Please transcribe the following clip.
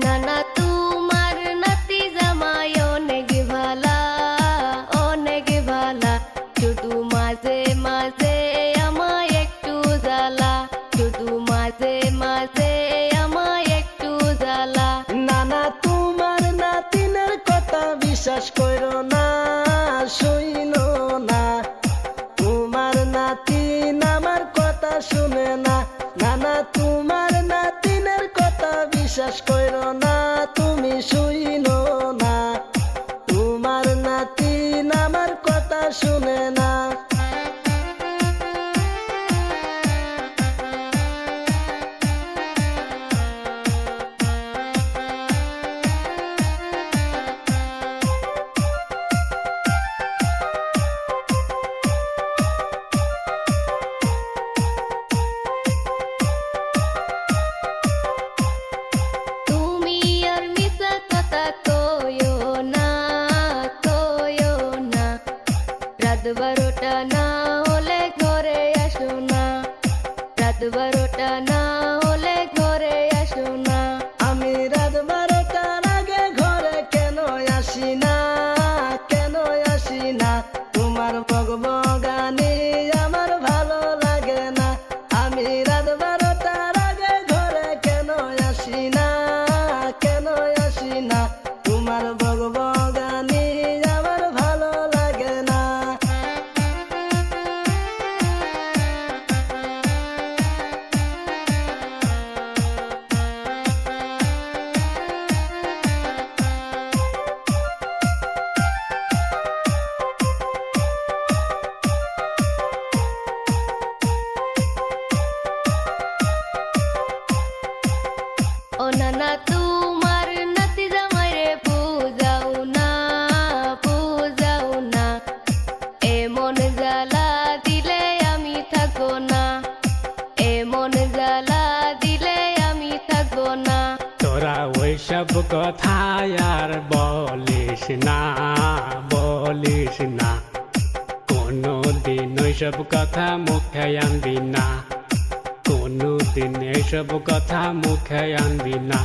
নানা তোমার নাতি জামাই অনেক ভালা, অনেক ভালা। শুধু মাঝে মাঝে আমায় একটু জ্বালা, শুধু মাঝে মাঝে আমায় একটু জ্বালা। নানা তোমার নাতিনের কথা বিশ্বাস করো না, শুইনো না। তোমার নাতিন আমার কথা শুনে না। নানা তোমার নাতিনের কথা বিশ্বাস করো না, তুমি শুইনো না। তোমার নাতিন আমার কথা শুনে না। তুমি আর মিছা কথা কইও না, কইও না। রাত 12টা না হলে ঘরে আসো না, রাত 12টা না হলে ঘরে আসো না। আমি রাত 12টার আগে ঘরে কেন আসি না, কেন আসি না? তোমার বকবকানি আমার ভালো লাগে না। আমি রাত 12টার আগে ঘরে কেন আসি না, কেন আসি না? তোমার বকবকানি আমার ভালো লাগে না। ও নানা তোমার নাতি জামাই রে বুঝাও না, বুঝাও না। এমন জ্বালা দিলে আমি থাকবো না, এমন জ্বালা দিলে আমি থাকবো না। তোরা ওইসব কথা আর বলিস না, বলিস না। কোনো দিন ওইসব কথা মুখে আনবি না, কোনো দিন এসব কথা মুখে আনবি না।